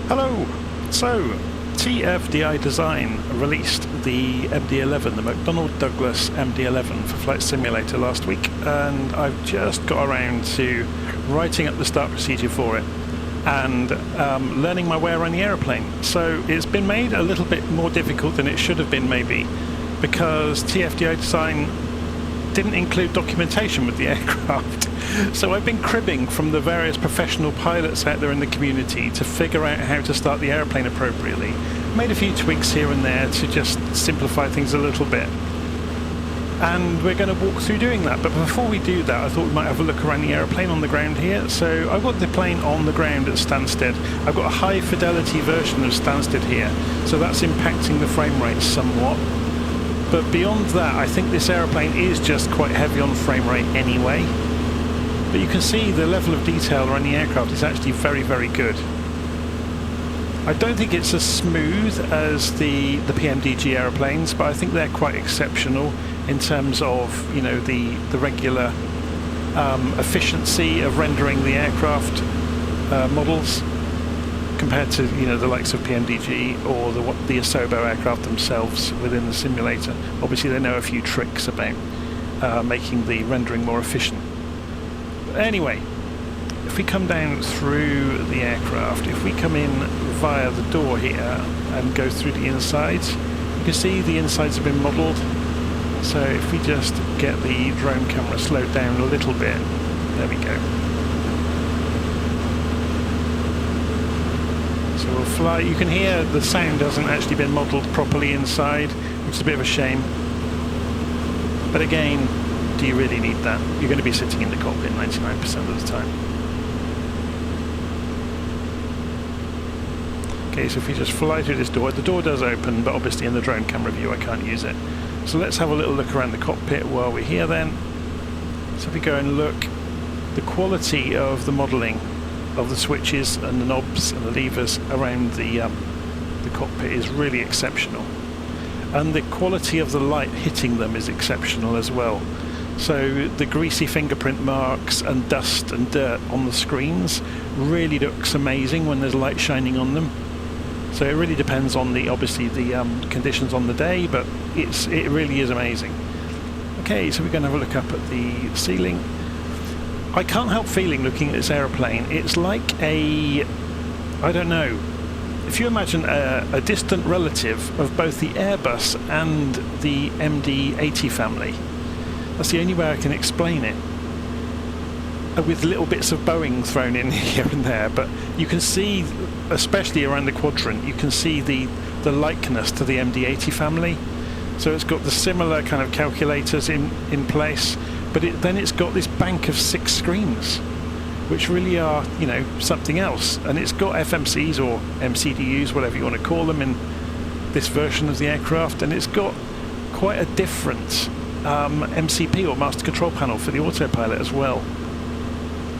Hello! So, TFDi Design released the MD-11, the McDonnell Douglas MD-11 for Flight Simulator last week, and I've just got around to writing up the start procedure for it and learning my way around the aeroplane. So it's been made a little bit more difficult than it should have been, maybe, because TFDi Design didn't include documentation with the aircraft. So I've been cribbing from the various professional pilots out there in the community to figure out how to start the airplane appropriately. Made a few tweaks here and there to just simplify things a little bit. And we're going to walk through doing that. But before we do that, I thought we might have a look around the airplane on the ground here. So I've got the plane on the ground at Stansted. I've got a high fidelity version of Stansted here, so that's impacting the frame rate somewhat. But beyond that, I think this aeroplane is just quite heavy on frame rate anyway. But you can see the level of detail around the aircraft is actually very, very good. I don't think it's as smooth as the PMDG aeroplanes, but I think they're quite exceptional in terms of, you know, the regular efficiency of rendering the aircraft models compared to, you know, the likes of PMDG or the Asobo aircraft themselves within the simulator. Obviously, they know a few tricks about making the rendering more efficient. Anyway, if we come down through the aircraft, if we come in via the door here and go through the insides, you can see the insides have been modelled. So if we just get the drone camera slowed down a little bit, there we go. So we'll fly. You can hear the sound hasn't actually been modelled properly inside, which is a bit of a shame. But again, do you really need that? You're going to be sitting in the cockpit 99% of the time. Okay, so if we just fly through this door, the door does open, but obviously in the drone camera view I can't use it. So let's have a little look around the cockpit while we're here then. So if we go and look, the quality of the modelling of the switches and the knobs and the levers around the cockpit is really exceptional. And the quality of the light hitting them is exceptional as well. So the greasy fingerprint marks and dust and dirt on the screens really looks amazing when there's light shining on them. So it really depends on obviously the conditions on the day, but it really is amazing. Okay, so we're going to have a look up at the ceiling. I can't help feeling, looking at this aeroplane, it's like I don't know, if you imagine a distant relative of both the Airbus and the MD-80 family. That's the only way I can explain it, with little bits of Boeing thrown in here and there. But you can see, especially around the quadrant, you can see the likeness to the MD-80 family. So it's got the similar kind of calculators in place, but then it's got this bank of 6 screens, which really are, you know, something else. And it's got FMCs or MCDUs, whatever you want to call them, in this version of the aircraft, and it's got quite a different MCP or master control panel for the autopilot as well.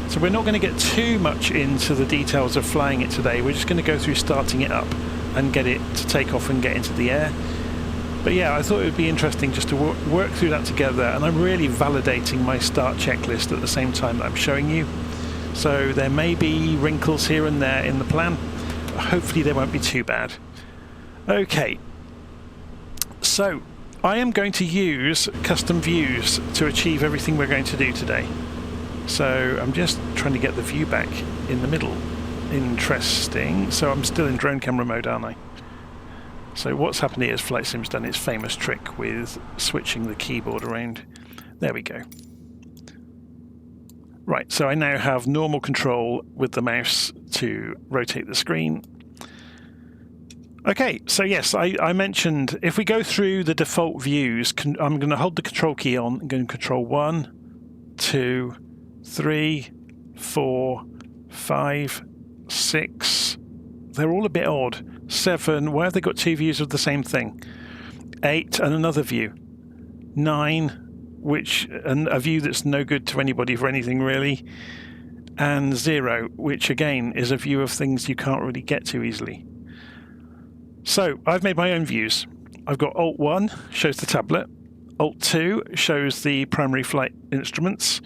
So we're not going to get too much into the details of flying it today. We're just going to go through starting it up and get it to take off and get into the air. But yeah, I thought it would be interesting just to work through that together, and I'm really validating my start checklist at the same time that I'm showing you. So there may be wrinkles here and there in the plan. Hopefully they won't be too bad. Okay, so I am going to use custom views to achieve everything we're going to do today. So I'm just trying to get the view back in the middle. Interesting. So I'm still in drone camera mode, aren't I? So what's happened here is Flight Sim's done its famous trick with switching the keyboard around. There we go. Right, so I now have normal control with the mouse to rotate the screen. Okay, so yes, I mentioned if we go through the default views, I'm going to hold the control key on. I'm going to control 1, 2, 3, 4, 5, 6. They're all a bit odd. 7. Why have they got 2 views of the same thing? 8 and another view. 9, and a view that's no good to anybody for anything really. And 0, which again is a view of things you can't really get to easily. So I've made my own views. I've got Alt 1 shows the tablet. Alt 2 shows the primary flight instruments.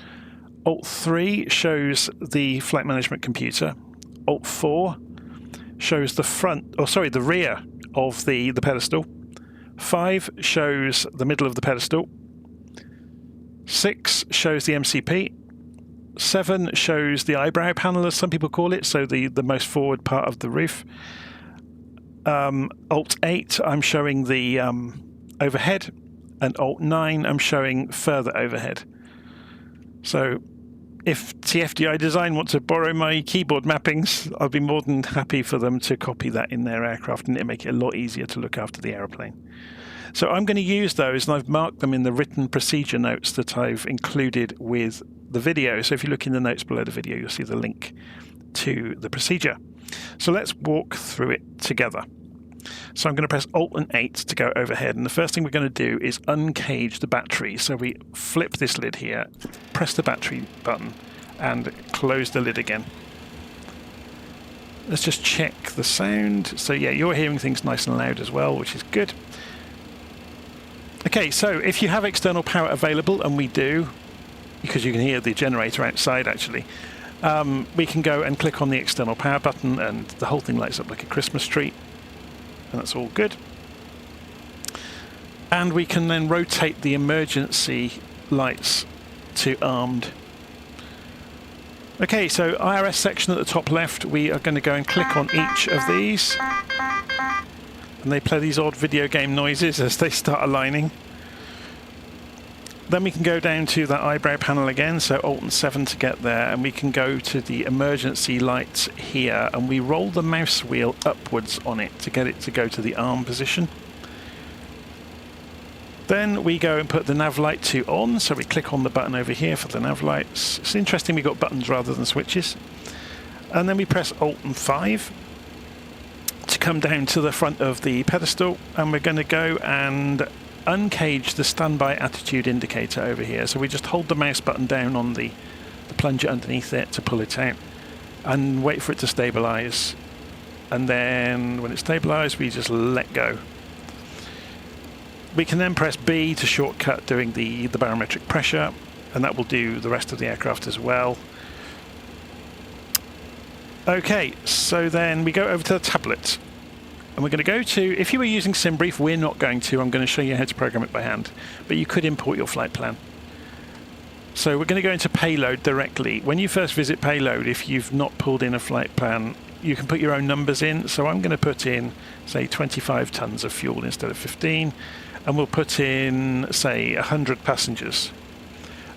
Alt 3 shows the flight management computer. Alt 4 shows the front, or sorry, the rear of the pedestal. 5 shows the middle of the pedestal. 6 shows the MCP. 7 shows the eyebrow panel, as some people call it, so the most forward part of the roof. Alt 8, I'm showing the overhead, and Alt 9, I'm showing further overhead. So if TFDi Design want to borrow my keyboard mappings, I'll be more than happy for them to copy that in their aircraft, and it'll make it a lot easier to look after the aeroplane. So I'm going to use those, and I've marked them in the written procedure notes that I've included with the video. So if you look in the notes below the video, you'll see the link to the procedure. So let's walk through it together. So I'm going to press Alt and 8 to go overhead, and the first thing we're going to do is uncage the battery. So we flip this lid here, press the battery button, and close the lid again. Let's just check the sound. So yeah, you're hearing things nice and loud as well, which is good. Okay, so if you have external power available, and we do, because you can hear the generator outside actually, we can go and click on the external power button, and the whole thing lights up like a Christmas tree, and that's all good. And we can then rotate the emergency lights to armed. Okay, so IRS section at the top left, we are going to go and click on each of these, and they play these odd video game noises as they start aligning. Then we can go down to that eyebrow panel again, so Alt and 7 to get there, and we can go to the emergency lights here, and we roll the mouse wheel upwards on it to get it to go to the arm position. Then we go and put the nav light to on, so we click on the button over here for the nav lights. It's interesting we've got buttons rather than switches. And then we press Alt and 5 to come down to the front of the pedestal, and we're going to go and uncage the standby attitude indicator over here. So we just hold the mouse button down on the plunger underneath it to pull it out, and wait for it to stabilize. And then when it's stabilized, we just let go. We can then press B to shortcut doing the barometric pressure, and that will do the rest of the aircraft as well. Okay, so then we go over to the tablet, and we're going to go to, if you were using SimBrief, we're not going to, I'm going to show you how to program it by hand, but you could import your flight plan. So we're going to go into payload directly. When you first visit payload, if you've not pulled in a flight plan, you can put your own numbers in. So I'm going to put in, say, 25 tons of fuel instead of 15, and we'll put in, say, 100 passengers.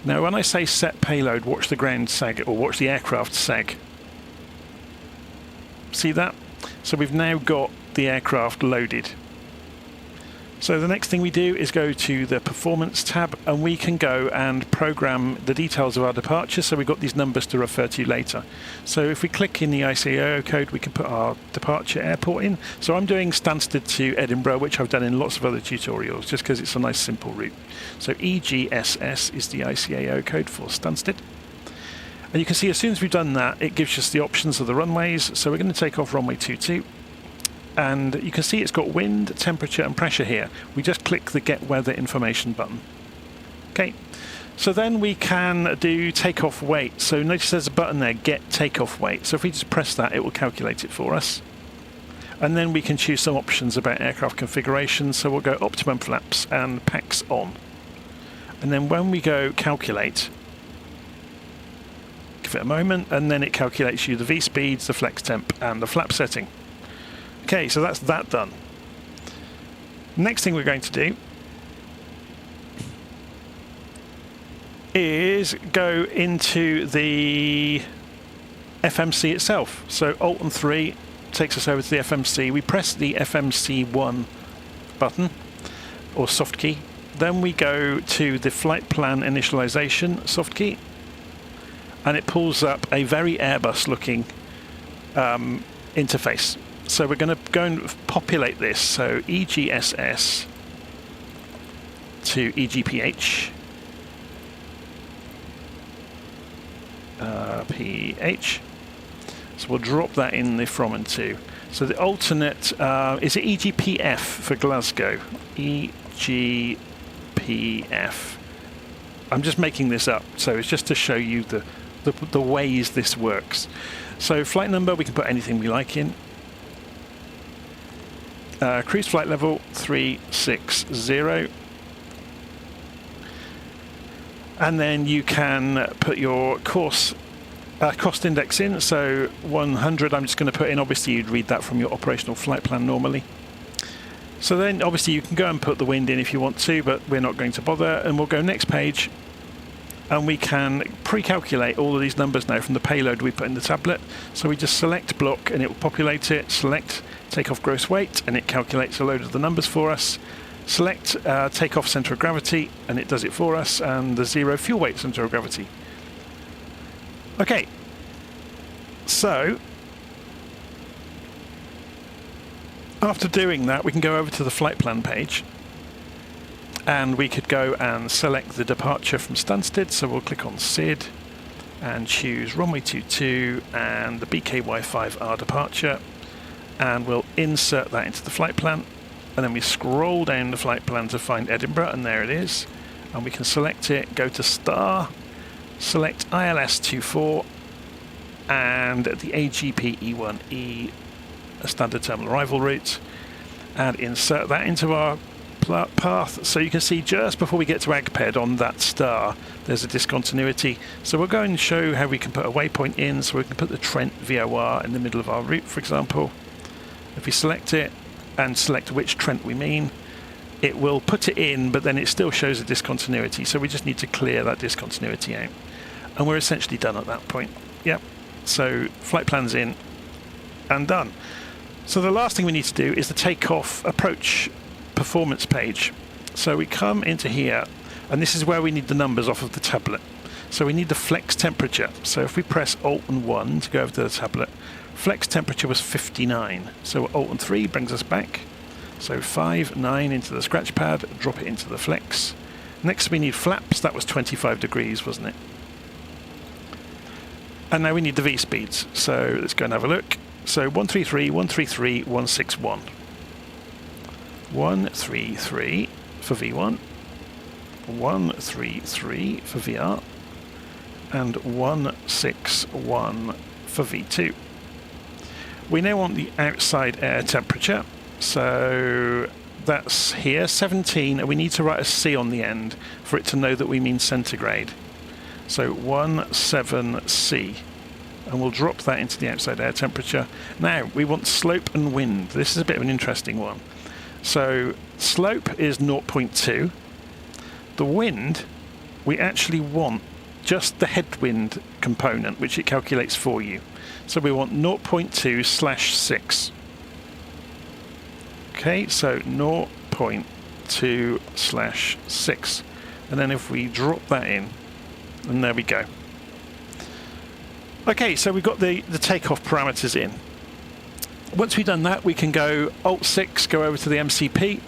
Now, when I say set payload, watch the ground sag, or watch the aircraft sag. See that? So we've now got the aircraft loaded. So the next thing we do is go to the performance tab, and we can go and program the details of our departure, so we've got these numbers to refer to later. So if we click in the ICAO code, we can put our departure airport in. So I'm doing Stansted to Edinburgh, which I've done in lots of other tutorials, just because it's a nice simple route. So EGSS is the ICAO code for Stansted. And you can see as soon as we've done that, it gives us the options of the runways. So we're going to take off runway 22. And you can see it's got wind, temperature and pressure here. We just click the Get Weather Information button. Okay, so then we can do takeoff weight. So notice there's a button there, Get Takeoff Weight. So if we just press that, it will calculate it for us. And then we can choose some options about aircraft configuration. So we'll go optimum flaps and packs on. And then when we go calculate, give it a moment, and then it calculates you the V speeds, the flex temp and the flap setting. Okay, so that's that done. Next thing we're going to do is go into the FMC itself. So Alt and 3 takes us over to the FMC. We press the FMC1 button, or soft key. Then we go to the flight plan initialization soft key, and it pulls up a very Airbus looking interface. So we're going to go and populate this. So EGSS to EGPH, PH. So we'll drop that in the from and to. So the alternate, is it EGPF for Glasgow? EGPF. I'm just making this up, so it's just to show you the ways this works. So flight number, we can put anything we like in. cruise flight level 360. And then you can put your cost index in, so 100 I'm just going to put in. Obviously you'd read that from your operational flight plan normally. So then obviously you can go and put the wind in if you want to, but we're not going to bother, and we'll go next page, and we can pre-calculate all of these numbers now from the payload we put in the tablet. So we just select block and it will populate it, select takeoff gross weight and it calculates a load of the numbers for us. Select takeoff centre of gravity and it does it for us, and the 0 fuel weight centre of gravity. Okay, so after doing that we can go over to the flight plan page and we could go and select the departure from Stansted. So we'll click on SID and choose runway 22 and the BKY5R departure, and we'll insert that into the flight plan. And then we scroll down the flight plan to find Edinburgh, and there it is. And we can select it, go to star, select ILS 24 and the AGP E1E, a standard terminal arrival route, and insert that into our path. So you can see just before we get to Agped on that star there's a discontinuity, so we'll go and show how we can put a waypoint in. So we can put the Trent VOR in the middle of our route, for example. If we select it and select which Trent we mean, it will put it in, but then it still shows a discontinuity, so we just need to clear that discontinuity out, and we're essentially done at that point. Yep, so flight plan's in and done. So the last thing we need to do is the takeoff approach performance page. So we come into here, and this is where we need the numbers off of the tablet. So we need the flex temperature. So if we press Alt and 1 to go over to the tablet, flex temperature was 59. So Alt and 3 brings us back. So 5, 9 into the scratch pad, drop it into the flex. Next we need flaps, that was 25 degrees, wasn't it? And now we need the V speeds. So let's go and have a look. So 133, 133, 161. 133 for V1, 133 for VR, and 161 for V2. We now want the outside air temperature, so that's here, 17, and we need to write a C on the end for it to know that we mean centigrade. So 17C, and we'll drop that into the outside air temperature. Now we want slope and wind. This is a bit of an interesting one. So slope is 0.2. The wind, we actually want just the headwind component, which it calculates for you. So we want 0.2/6. Okay, so 0.2/6. And then if we drop that in, and there we go. Okay, so we've got the takeoff parameters in. Once we've done that, we can go Alt-6, go over to the MCP,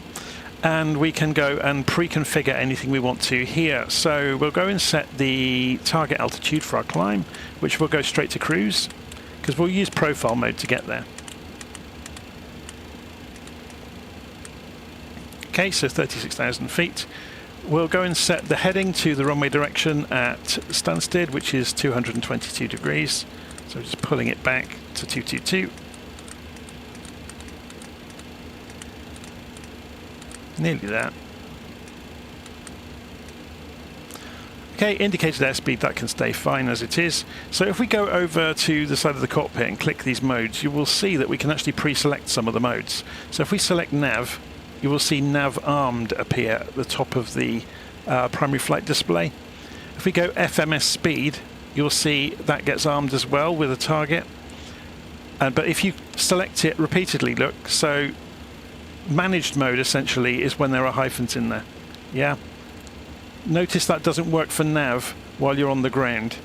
and we can go and pre-configure anything we want to here. So we'll go and set the target altitude for our climb, which will go straight to cruise, because we'll use profile mode to get there. Okay, so 36,000 feet. We'll go and set the heading to the runway direction at Stansted, which is 222 degrees. So just pulling it back to 222. Nearly there. Okay, indicated airspeed, that can stay fine as it is. So if we go over to the side of the cockpit and click these modes, you will see that we can actually pre-select some of the modes. So if we select nav, you will see nav armed appear at the top of the primary flight display. If we go FMS speed, you'll see that gets armed as well with a target. But if you select it repeatedly, look, so managed mode essentially is when there are hyphens in there. Yeah. Notice that doesn't work for nav while you're on the ground.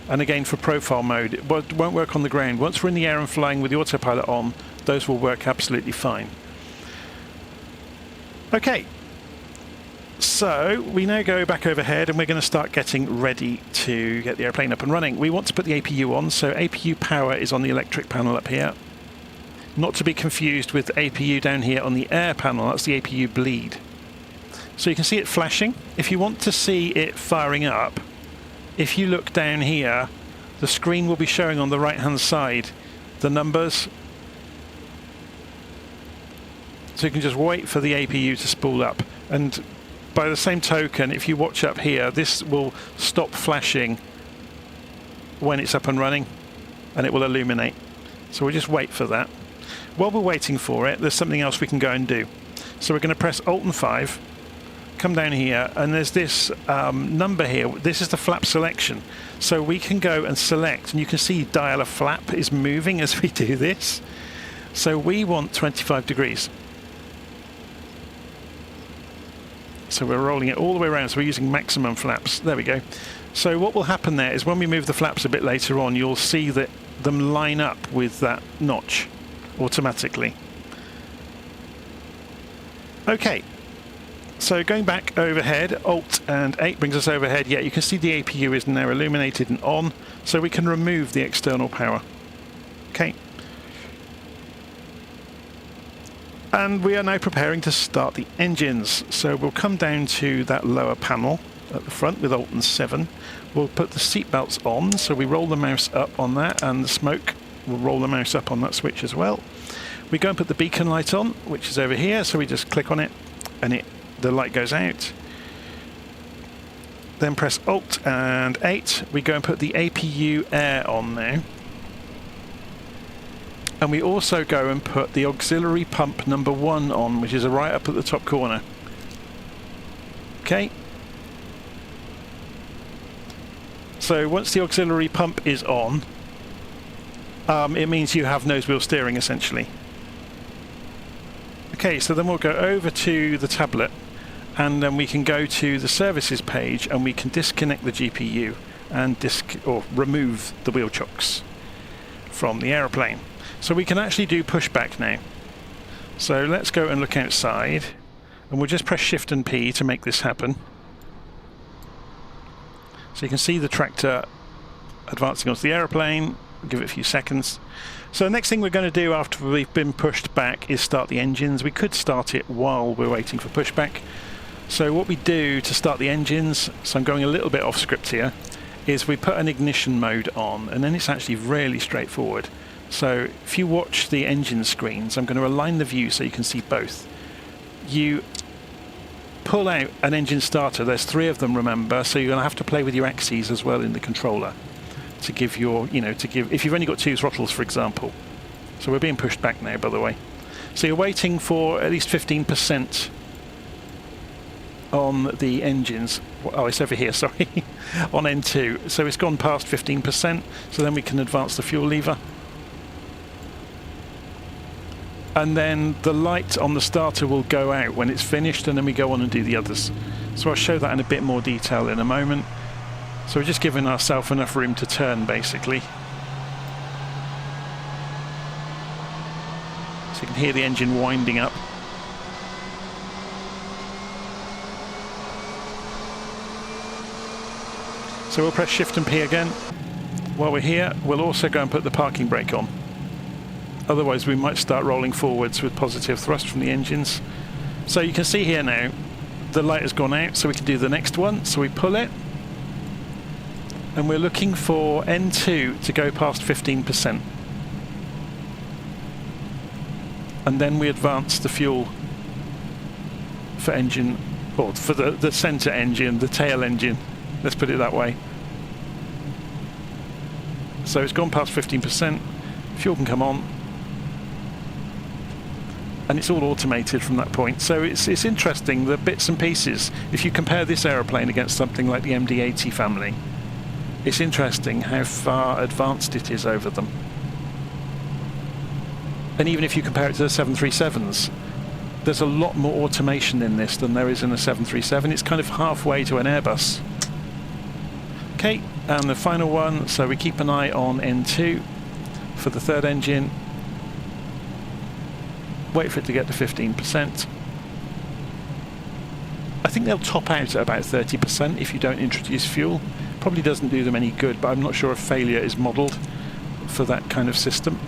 And again for profile mode, it won't work on the ground. Once we're in the air and flying with the autopilot on, those will work absolutely fine. Okay. So we now go back overhead and we're going to start getting ready to get the airplane up and running. We want to put the APU on, so APU power is on the electric panel up here. Not to be confused with APU down here on the air panel, that's the APU bleed. So you can see it flashing. If you want to see it firing up, if you look down here, the screen will be showing on the right hand side the numbers. So you can just wait for the APU to spool up. And by the same token, if you watch up here, this will stop flashing when it's up and running, and it will illuminate. So we'll just wait for that. While we're waiting for it, there's something else we can go and do. So we're going to press Alt and 5, come down here, and there's this number here. This is the flap selection. So we can go and select, and you can see dialer flap is moving as we do this. So we want 25 degrees. So we're rolling it all the way around, so we're using maximum flaps. There we go. So what will happen there is when we move the flaps a bit later on, you'll see that them line up with that notch automatically. Okay, so going back overhead, Alt and 8 brings us overhead. Yeah, you can see the APU is now illuminated and on, so we can remove the external power. Okay. And we are now preparing to start the engines. So we'll come down to that lower panel at the front with Alt and 7. We'll put the seat belts on, so we roll the mouse up on that, and the smoke, we'll roll the mouse up on that switch as well. We go and put the beacon light on, which is over here, so we just click on it and the light goes out. Then press Alt and 8. We go and put the APU air on now. And we also go and put the auxiliary pump number 1 on, which is right up at the top corner. Okay. So once the auxiliary pump is on, it means you have nose wheel steering essentially. Okay, so then we'll go over to the tablet, and then we can go to the services page, and we can disconnect the GPU and remove the wheel chocks from the aeroplane. So we can actually do pushback now. So let's go and look outside, and we'll just press Shift and P to make this happen. So you can see the tractor advancing onto the aeroplane. We'll give it a few seconds. So the next thing we're going to do after we've been pushed back is start the engines. We could start it while we're waiting for pushback. So what we do to start the engines, so I'm going a little bit off script here, is we put an ignition mode on, and then it's actually really straightforward. So if you watch the engine screens, I'm going to align the view so you can see both. You pull out an engine starter. There's 3 of them, remember, so you're going to have to play with your axes as well in the controller to give your, if you've only got 2 throttles, for example. So we're being pushed back now, by the way. So you're waiting for at least 15% on the engines. Oh, it's over here, sorry, on N2. So it's gone past 15%, so then we can advance the fuel lever. And then the light on the starter will go out when it's finished, and then we go on and do the others. So I'll show that in a bit more detail in a moment. So we're just giving ourselves enough room to turn, basically. So you can hear the engine winding up. So we'll press Shift and P again. While we're here, we'll also go and put the parking brake on. Otherwise we might start rolling forwards with positive thrust from the engines. So you can see here now, the light has gone out, so we can do the next one. So we pull it, and we're looking for N2 to go past 15%. And then we advance the fuel for engine, or for the center engine, the tail engine, let's put it that way. So it's gone past 15%, fuel can come on, and it's all automated from that point. So it's interesting, the bits and pieces. If you compare this aeroplane against something like the MD-80 family, it's interesting how far advanced it is over them. And even if you compare it to the 737s, there's a lot more automation in this than there is in a 737. It's kind of halfway to an Airbus. Okay, and the final one, so we keep an eye on N2 for the third engine. Wait for it to get to 15%. I think they'll top out at about 30% if you don't introduce fuel. Probably doesn't do them any good, but I'm not sure if failure is modelled for that kind of system.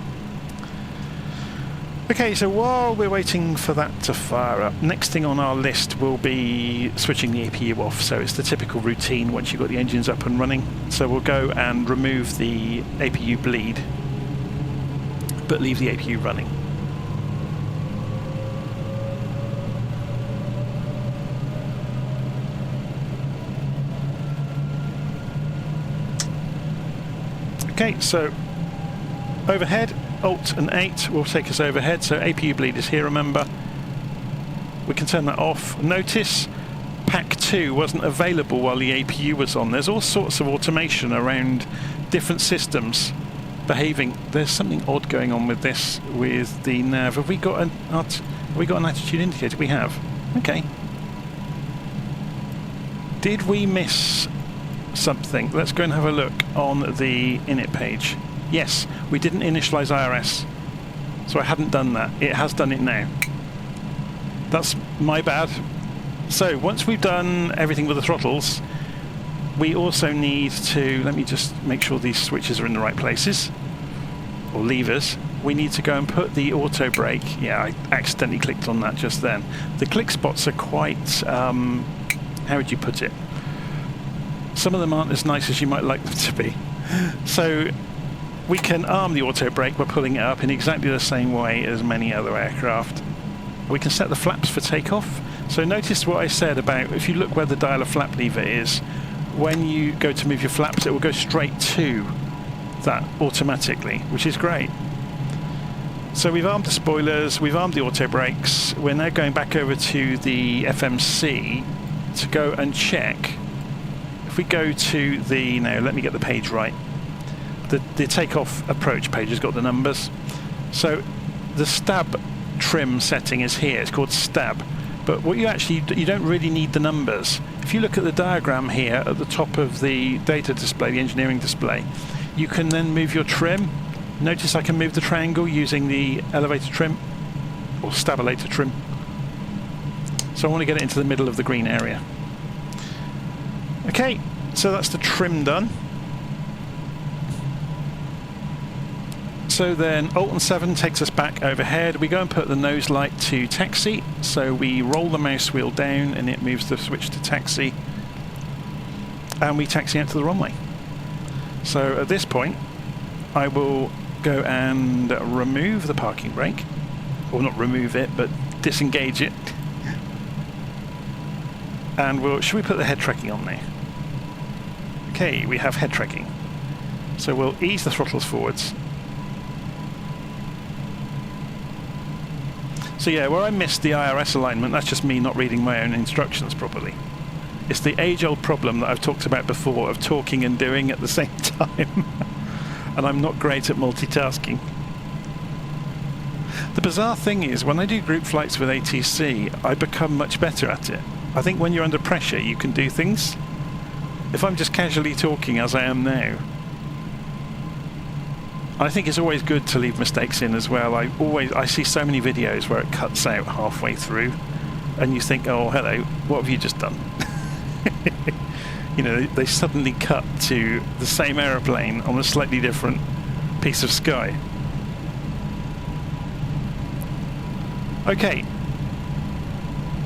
Okay, so while we're waiting for that to fire up, next thing on our list will be switching the APU off. So it's the typical routine once you've got the engines up and running. So we'll go and remove the APU bleed, but leave the APU running. Okay, so overhead, Alt and 8 will take us overhead. So APU bleed is here, remember. We can turn that off. Notice Pack 2 wasn't available while the APU was on. There's all sorts of automation around different systems behaving. There's something odd going on with this, with the nav. Have we got an attitude indicator? We have. Okay. Did we miss something? Let's go and have a look on the init page. Yes, we didn't initialize IRS, so I hadn't done that. It has done it now. That's my bad. So once we've done everything with the throttles, we also need to, let me just make sure these switches are in the right places, or levers. We need to go and put the auto brake. Yeah, I accidentally clicked on that just then. The click spots are quite, how would you put it? Some of them aren't as nice as you might like them to be. So we can arm the auto brake by pulling it up in exactly the same way as many other aircraft. We can set the flaps for takeoff. So notice what I said about, if you look where the dial of flap lever is, when you go to move your flaps, it will go straight to that automatically, which is great. So we've armed the spoilers, we've armed the auto brakes. We're now going back over to the FMC to go and check. If we go to the, now let me get the page right. The takeoff approach page has got the numbers. So the stab trim setting is here. It's called stab. But what you don't really need the numbers. If you look at the diagram here at the top of the data display, the engineering display, you can then move your trim. Notice I can move the triangle using the elevator trim or stabilator trim. So I want to get it into the middle of the green area. Okay, so that's the trim done. So then Alt and 7 takes us back overhead. We go and put the nose light to taxi. So we roll the mouse wheel down and it moves the switch to taxi. And we taxi out to the runway. So at this point, I will go and remove the parking brake. Or not remove it, but disengage it. And should we put the head tracking on there? Okay, we have head tracking. So we'll ease the throttles forwards. So yeah, where I missed the IRS alignment, that's just me not reading my own instructions properly. It's the age-old problem that I've talked about before of talking and doing at the same time. And I'm not great at multitasking. The bizarre thing is, when I do group flights with ATC, I become much better at it. I think when you're under pressure, you can do things. If I'm just casually talking as I am now, I think it's always good to leave mistakes in as well. I see so many videos where it cuts out halfway through and you think, oh hello, what have you just done? You know, they suddenly cut to the same aeroplane on a slightly different piece of sky. Okay,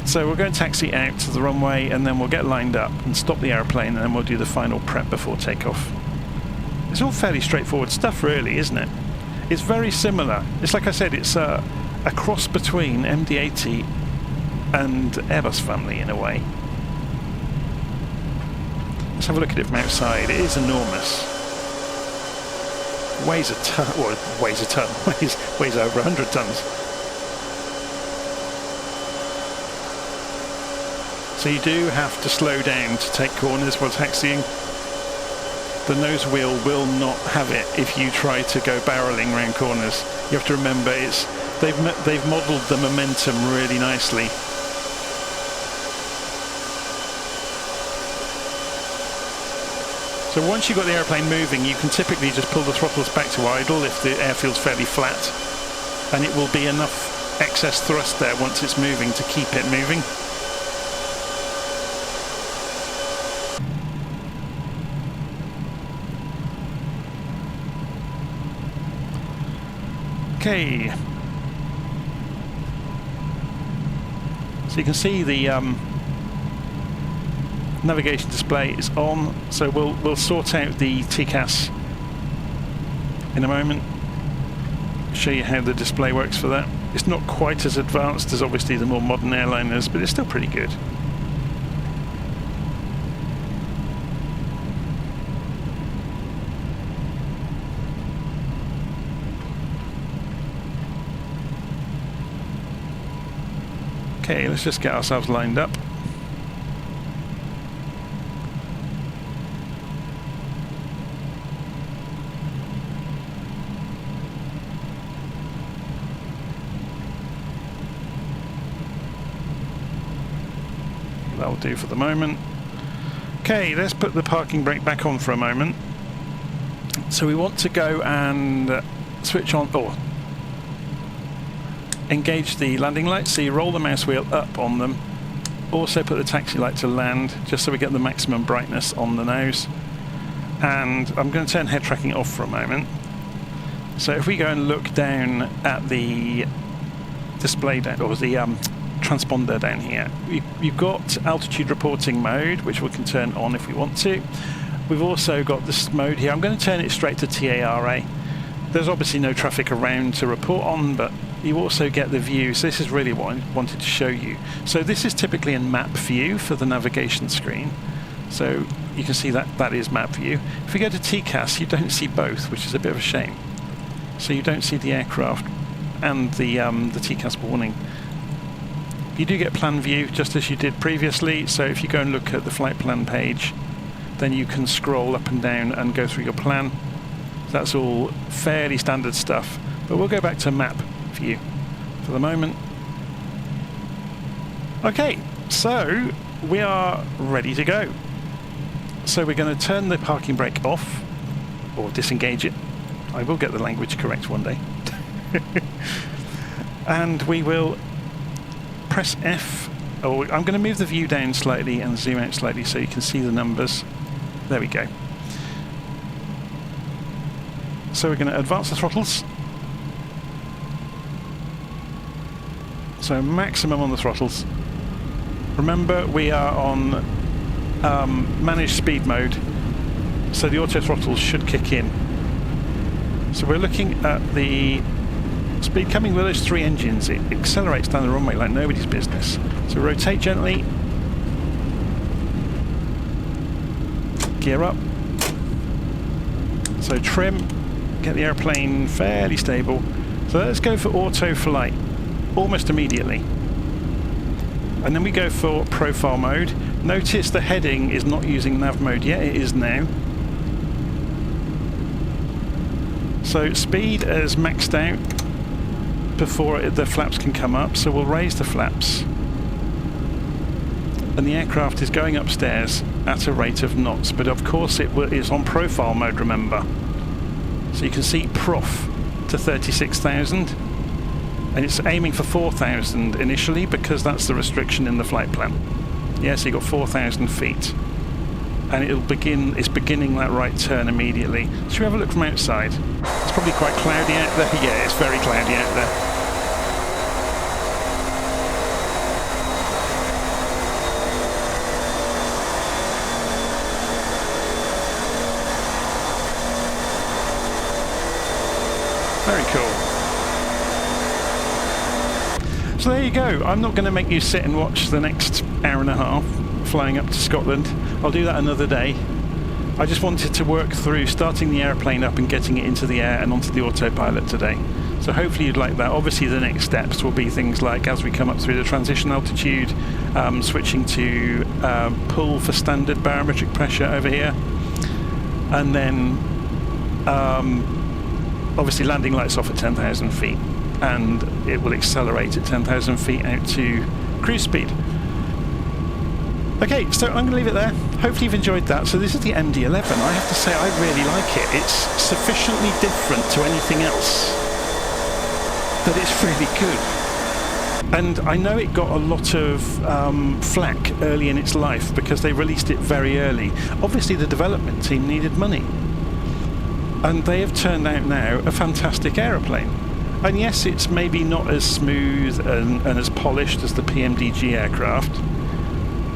so we'll go and taxi out to the runway and then we'll get lined up and stop the aeroplane and then we'll do the final prep before takeoff. It's all fairly straightforward stuff really, isn't it? It's very similar. It's like I said, it's a cross between MD-80 and Airbus family in a way. Let's have a look at it from outside. It is enormous. Weighs a ton, or weighs a ton, weighs over 100 tons. So you do have to slow down to take corners while taxiing. The nose wheel will not have it if you try to go barreling around corners. You have to remember they've modelled the momentum really nicely. So once you've got the airplane moving, you can typically just pull the throttles back to idle if the airfield's fairly flat, and it will be enough excess thrust there once it's moving to keep it moving. Okay, so you can see the navigation display is on, so we'll sort out the TCAS in a moment, show you how the display works for that. It's not quite as advanced as obviously the more modern airliners, but it's still pretty good. Okay, let's just get ourselves lined up. That'll do for the moment. Okay, let's put the parking brake back on for a moment. So we want to go and switch on, or engage the landing lights. So you roll the mouse wheel up on them. Also put the taxi light to land, just so we get the maximum brightness on the nose. And I'm going to turn head tracking off for a moment. So if we go and look down at the display down, or the transponder down here, we've got altitude reporting mode, which we can turn on if we want to. We've also got this mode here. I'm going to turn it straight to TARA. There's obviously no traffic around to report on, but you also get the view. So this is really what I wanted to show you. So this is typically in map view for the navigation screen. So you can see that that is map view. If we go to TCAS, you don't see both, which is a bit of a shame. So you don't see the aircraft and the TCAS warning. You do get plan view, just as you did previously. So if you go and look at the flight plan page, then you can scroll up and down and go through your plan. That's all fairly standard stuff. But we'll go back to map view for the moment. Okay, so we are ready to go. So we're going to turn the parking brake off, or disengage it. I will get the language correct one day. And we will press F. Oh, I'm going to move the view down slightly and zoom out slightly so you can see the numbers. There we go. So we're going to advance the throttles. So maximum on the throttles. Remember, we are on managed speed mode, so the auto throttles should kick in. So we're looking at the speed coming with those three engines. It accelerates down the runway like nobody's business. So rotate gently. Gear up. So trim. Get the airplane fairly stable. So let's go for auto flight almost immediately. And then we go for profile mode. Notice the heading is not using nav mode yet. It is now. So speed is maxed out before the flaps can come up, so we'll raise the flaps. And the aircraft is going upstairs at a rate of knots, but of course it is on profile mode, remember. So you can see prof to 36,000, and it's aiming for 4,000 initially because that's the restriction in the flight plan. Yeah, so you've got 4,000 feet. And it's beginning that right turn immediately. Should we have a look from outside? It's probably quite cloudy out there. Yeah, it's very cloudy out there. Very cool. So there you go. I'm not going to make you sit and watch the next hour and a half flying up to Scotland. I'll do that another day. I just wanted to work through starting the airplane up and getting it into the air and onto the autopilot today. So hopefully you'd like that. Obviously the next steps will be things like, as we come up through the transition altitude, switching to pull for standard barometric pressure over here, and then obviously landing lights off at 10,000 feet, and it will accelerate at 10,000 feet out to cruise speed. Okay, so I'm going to leave it there. Hopefully you've enjoyed that. So this is the MD-11. I have to say I really like it. It's sufficiently different to anything else that it's really good. And I know it got a lot of flack early in its life because they released it very early. Obviously the development team needed money. And they have turned out now a fantastic aeroplane. And yes, it's maybe not as smooth and as polished as the PMDG aircraft,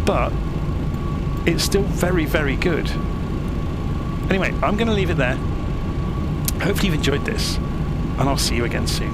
but it's still very, very good. Anyway, I'm going to leave it there. Hopefully you've enjoyed this, and I'll see you again soon.